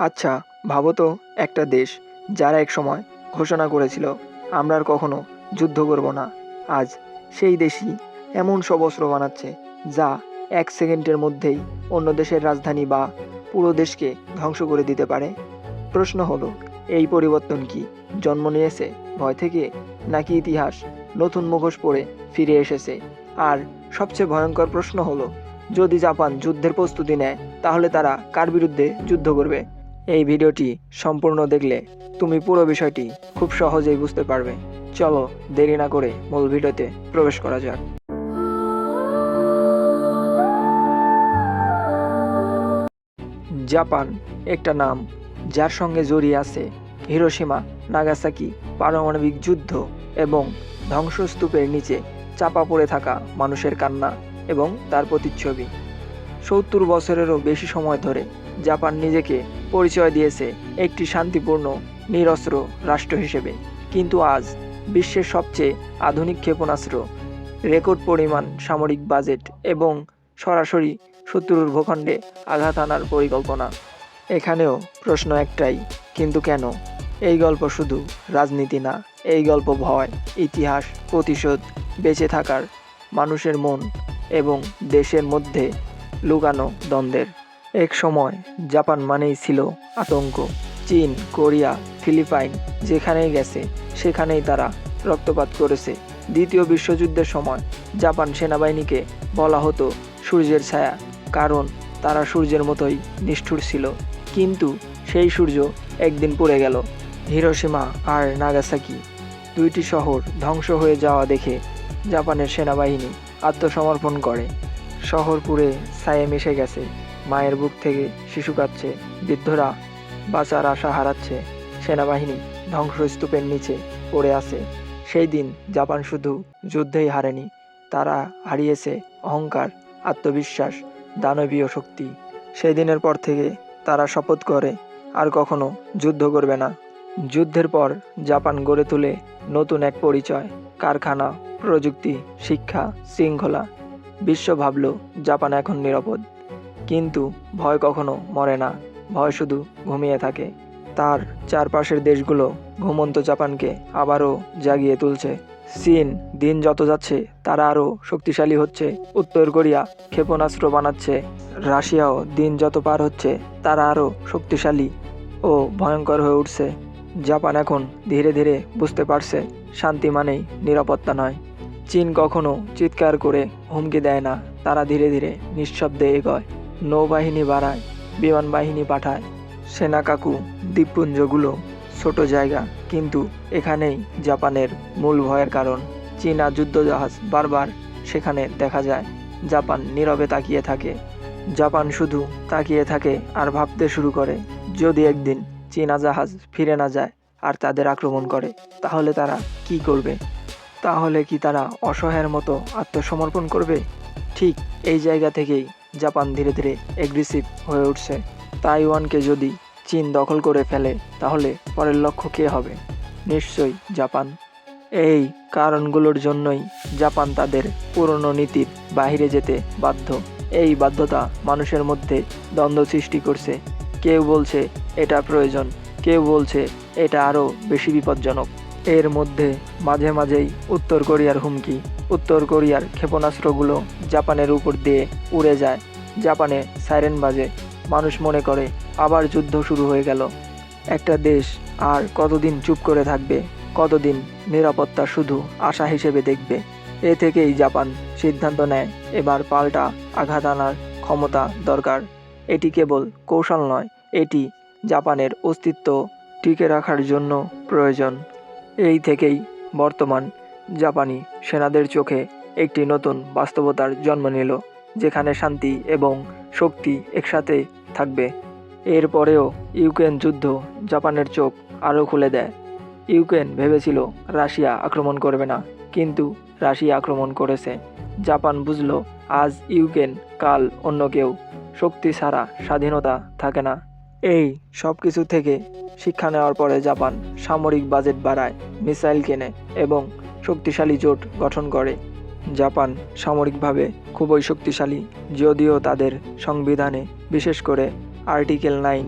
আচ্ছা, ভাবো তো, একটা দেশ যারা একসময় ঘোষণা করেছিল আমরা আর কখনো যুদ্ধ করব না, আজ সেই দেশই এমন সব অস্ত্র বানাচ্ছে যা 1 সেকেন্ডের মধ্যেই অন্য দেশের রাজধানী বা পুরো দেশকে ধ্বংস করে দিতে পারে। প্রশ্ন হলো, এই পরিবর্তন কি জন্ম নিয়েছে ভয় থেকে, নাকি ইতিহাস নতুন মুখোশ পরে ফিরে এসেছে? আর সবচেয়ে ভয়ঙ্কর প্রশ্ন হলো, যদি জাপান যুদ্ধের প্রস্তুতি নেয় তাহলে তারা কার বিরুদ্ধে যুদ্ধ করবে? এই ভিডিওটি সম্পূর্ণ দেখলে তুমি পুরো বিষয়টি খুব সহজেই বুঝতে পারবে। চলো দেরি না করে মূল ভিডিওতে প্রবেশ করা যাক। জাপান একটা নাম যার সঙ্গে জড়িয়ে আছে হিরোশিমা, নাগাসাকি পারমাণবিক যুদ্ধ এবং ধ্বংসস্তূপের নিচে চাপা পড়ে থাকা মানুষের কান্না এবং তার প্রতিচ্ছবি। 70 বছরেরও বেশি সময় ধরে জাপান নিজেকে পরিচয় দিয়েছে একটি শান্তিপূর্ণ নিরস্ত্র রাষ্ট্র হিসেবে, কিন্তু আজ বিশ্বের সবচেয়ে আধুনিক ক্ষেপণাস্ত্র, রেকর্ড পরিমাণ সামরিক বাজেট এবং সরাসরি শত্রুর ভূখণ্ডে আঘাত আনার পরিকল্পনা। এখানেও প্রশ্ন একটাই, কিন্তু কেন? এই গল্প শুধু রাজনীতি না, এই গল্প ভয়, ইতিহাস, প্রতিশোধ, বেঁচে থাকার মানুষের মন এবং দেশের মধ্যে লুকানো দ্বন্দ্বের। এক সময় জাপান মানেই ছিল আতঙ্ক। চীন, কোরিয়া, ফিলিপাইন যেখানেই গেছে সেখানেই তারা রক্তপাত করেছে। দ্বিতীয় বিশ্বযুদ্ধের সময় জাপান সেনাবাহিনীকে বলা হতো সূর্যের ছায়া, কারণ তারা সূর্যের মতোই নিষ্ঠুর ছিল। কিন্তু সেই সূর্য একদিন পুড়ে গেল। হিরোশিমা আর নাগাসাকি দুইটি শহর ধ্বংস হয়ে যাওয়া দেখে জাপানের সেনাবাহিনী আত্মসমর্পণ করে। শহর পুড়ে ছায়ে মিশে গেছে, মায়ের বুক থেকে শিশু কাঁদছে, বৃদ্ধরা বাঁচার আশা হারাচ্ছে, সেনাবাহিনী ধ্বংসস্তূপের নিচে পড়ে আছে। সেই দিন জাপান শুধু যুদ্ধেই হারেনি, তারা হারিয়েছে অহংকার, আত্মবিশ্বাস, দানবীয় শক্তি। সেই দিনের পর থেকে তারা শপথ করে আর কখনো যুদ্ধ করবে না। যুদ্ধের পর জাপান গড়ে তোলে নতুন এক পরিচয়, কারখানা, প্রযুক্তি, শিক্ষা, শৃঙ্খলা। বিশ্ব ভাবল জাপান এখন নিরাপদ, কিন্তু ভয় কখনো মরে না, ভয় শুধু ঘুমিয়ে থাকে। তার চারপাশের দেশগুলো ঘুমন্ত জাপানকে আবারও জাগিয়ে তুলছে। চীন দিন যত যাচ্ছে তারা আরও শক্তিশালী হচ্ছে, উত্তর কোরিয়া ক্ষেপণাস্ত্র বানাচ্ছে, রাশিয়াও দিন যত পার হচ্ছে তারা আরও শক্তিশালী ও ভয়ঙ্কর হয়ে উঠছে। জাপান এখন ধীরে ধীরে বুঝতে পারছে শান্তি মানেই নিরাপত্তা নয়। চীন কখনো চিৎকার করে হুমকি দেয় না, তারা ধীরে ধীরে নিঃশব্দে এগোয়, নৌবাহিনী বাড়ায়, বিমান বাহিনী পাঠায়। সেনাকাকু দ্বীপপুঞ্জগুলো ছোট জায়গা, কিন্তু এখানেই জাপানের মূল ভয়ের কারণ। চীনা যুদ্ধজাহাজ বারবার সেখানে দেখা যায়, জাপান নীরবে তাকিয়ে থাকে। জাপান শুধু তাকিয়ে থাকে আর ভাবতে শুরু করে, যদি একদিন চীনা জাহাজ ফিরে না যায় আর তাদের আক্রমণ করে তাহলে তারা কি করবে? তাহলে কি তারা অসহায়ের মতো আত্মসমর্পণ করবে? ঠিক এই জায়গা থেকেই জাপান ধীরে ধীরে অ্যাগ্রেসিভ হয়ে উঠছে। তাইওয়ানকে যদি চীন দখল করে ফেলে তাহলে পরের লক্ষ্য কে হবে? নিশ্চয়ই জাপান। এই কারণগুলোর জন্যই জাপান তাদের পুরনো নীতির বাইরে যেতে বাধ্য। এই বাধ্যতা মানুষের মধ্যে দ্বন্দ্ব সৃষ্টি করছে। কেউ বলছে এটা প্রয়োজন, কেউ বলছে এটা আরও বেশি বিপজ্জনক। এর মধ্যে মাঝে মাঝেই উত্তর কোরিয়ার হুমকি। উত্তর কোরিয়ার ক্ষেপণাস্ত্রগুলো জাপানের উপর দিয়ে উড়ে যায়, জাপানে সাইরেন বাজে, মানুষ মনে করে আবার যুদ্ধ শুরু হয়ে গেল। একটা দেশ আর কতদিন চুপ করে থাকবে? কতদিন নিরাপত্তা শুধু আশা হিসেবে দেখবে? এ থেকেই জাপান সিদ্ধান্ত নেয় এবার পাল্টা আঘাত আনার ক্ষমতা দরকার। এটি কেবল কৌশল নয়, এটি জাপানের অস্তিত্ব টিকে রাখার জন্য প্রয়োজন। এই থেকেই বর্তমান জাপানি সেনাদের চোখে একটি নতুন বাস্তবতার জন্ম নিল, যেখানে শান্তি এবং শক্তি একসাথে থাকবে। এরপরেও ইউক্রেন যুদ্ধ জাপানের চোখ আরও খুলে দেয়। ইউক্রেন ভেবেছিল রাশিয়া আক্রমণ করবে না, কিন্তু রাশিয়া আক্রমণ করেছে। জাপান বুঝল আজ ইউক্রেন, কাল অন্য কেউ। শক্তি ছাড়া স্বাধীনতা থাকে না। এই সব কিছু থেকে শিক্ষা নেওয়ার পরে জাপান সামরিক বাজেট বাড়ায়, মিসাইল কেনে এবং শক্তিশালী জোট গঠন করে। জাপান সামরিকভাবে খুবই শক্তিশালী, যদিও তাদের সংবিধানে বিশেষ করে আর্টিকেল 9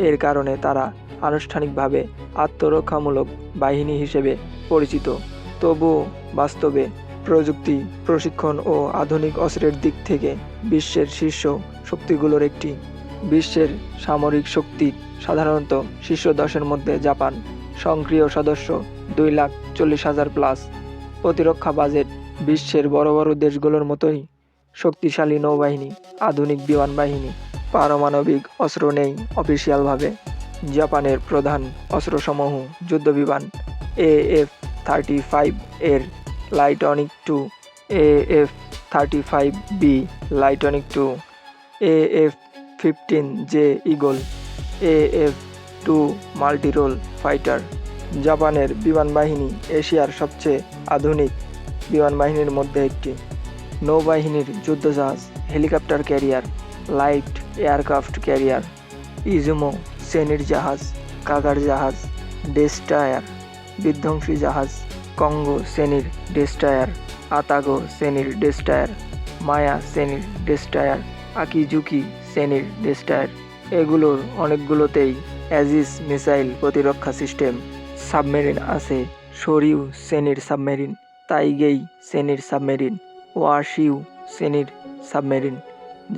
এর কারণে তারা আনুষ্ঠানিকভাবে আত্মরক্ষামূলক বাহিনী হিসেবে পরিচিত। তবুও বাস্তবে প্রযুক্তি, প্রশিক্ষণ ও আধুনিক অস্ত্রের দিক থেকে বিশ্বের শীর্ষ শক্তিগুলোর একটি। বিশ্বের সামরিক শক্তির সাধারণত শীর্ষ 10-এর মধ্যে জাপান। সক্রিয় সদস্য 2,40,000 প্লাস। প্রতিরক্ষা বাজেট বিশ্বের বড় বড় দেশগুলোর মতোই। শক্তিশালী নৌবাহিনী, আধুনিক বিমান বাহিনী। পারমাণবিক অস্ত্র নেই অফিসিয়ালভাবে। জাপানের প্রধান অস্ত্রসমূহ যুদ্ধবিমান AF-35 এর lightning II, AF-35B lightning II, AF-15J eagle, AF-2 multi-role fighter. জাপানের বিমান বাহিনী এশিয়ার সবচেয়ে আধুনিক বিমান বাহিনীর মধ্যে একটি। নৌবাহিনীর যুদ্ধজাহাজ, helicopter carrier, light aircraft carrier, Izumo শ্রেণীর জাহাজ, কাগার জাহাজ, ডেস্ট্রয়ার, বিধ্বংসী জাহাজ, কঙ্গো শ্রেণীর ডেস্ট্রয়ার, আতাগো শ্রেণীর ডেস্ট্রয়ার, মায়া শ্রেণীর ডেস্ট্রয়ার, আকিজুকি শ্রেণীর ডেস্ট্রয়ার। এগুলোর অনেকগুলোতেই অ্যাজিস মিসাইল প্রতিরক্ষা সিস্টেম। সাবমেরিন আছে শোরিউ শ্রেণীর সাবমেরিন, তাইগেই শ্রেণীর সাবমেরিন, ওয়াশিউ শ্রেণীর সাবমেরিন।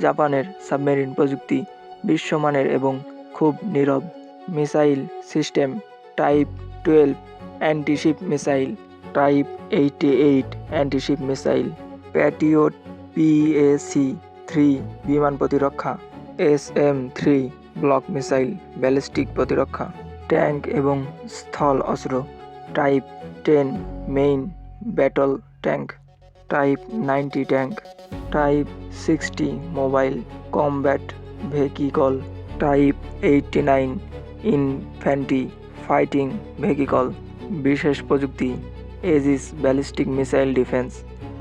জাপানের সাবমেরিন প্রযুক্তি বিশ্বমানের এবং খুব নীরব। Missile system: type 12 antiship missile, type 88 antiship missile, Patriot PAC-3 বিমান প্রতিরক্ষা, SM-3 ব্লক মিসাইল ব্যালিস্টিক প্রতিরক্ষা, ট্যাঙ্ক এবং স্থল অস্ত্র, type 10 main battle tank, type 90 tank, type 60 mobile combat vehicle, type 89 infantry fighting vehicle. বিশেষ প্রযুক্তি: এজিস ব্যালিস্টিক মিসাইল ডিফেন্স,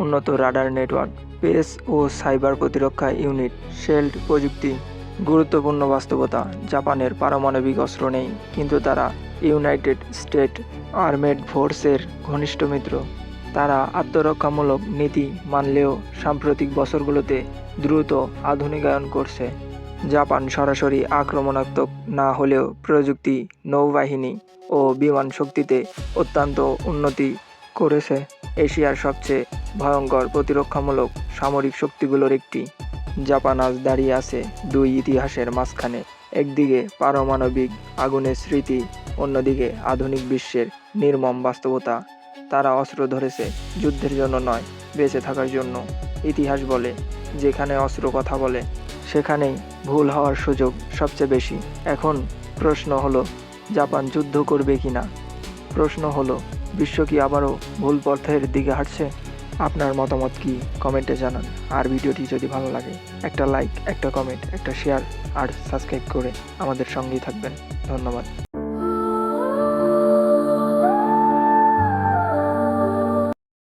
উন্নত radar network, space ও সাইবার প্রতিরক্ষা ইউনিট। শেল্ড প্রযুক্তি: গুরুত্বপূর্ণ বাস্তবতা, জাপানের পারমাণবিক অস্ত্র নেই, কিন্তু তারা ইউনাইটেড স্টেট আর্মেড ফোর্সের ঘনিষ্ঠ মিত্র। তারা আত্মরক্ষামূলক নীতি মানলেও সাম্প্রতিক বছরগুলোতে দ্রুত আধুনিকায়ন করছে। জাপান সরাসরি আক্রমণাত্মক না হলেও প্রযুক্তি, নৌবাহিনী ও বিমান শক্তিতে অত্যন্ত উন্নতি করেছে। এশিয়ার সবচেয়ে ভয়ঙ্কর প্রতিরক্ষামূলক সামরিক শক্তিগুলোর একটি। জাপান আজ দাঁড়িয়ে আছে দুই ইতিহাসের মাঝখানে। একদিকে পারমাণবিক আগুনের স্মৃতি, অন্যদিকে আধুনিক বিশ্বের নির্মম বাস্তবতা। তারা অস্ত্র ধরেছে যুদ্ধের জন্য নয়, বেঁচে থাকার জন্য। ইতিহাস বলে, যেখানে অস্ত্র কথা বলে সেখানেই ভুল হওয়ার সুযোগ সবচেয়ে বেশি। এখন প্রশ্ন হলো, জাপান যুদ্ধ করবে কিনা? প্রশ্ন হলো, বিশ্ব কি আবারও ভুল পথের দিকে হাঁটছে? আপনার মতামত কি কমেন্টে জানান। আর ভিডিওটি যদি ভালো লাগে একটা লাইক, একটা কমেন্ট, একটা শেয়ার আর সাবস্ক্রাইব করে আমাদের সঙ্গেই থাকবেন। ধন্যবাদ।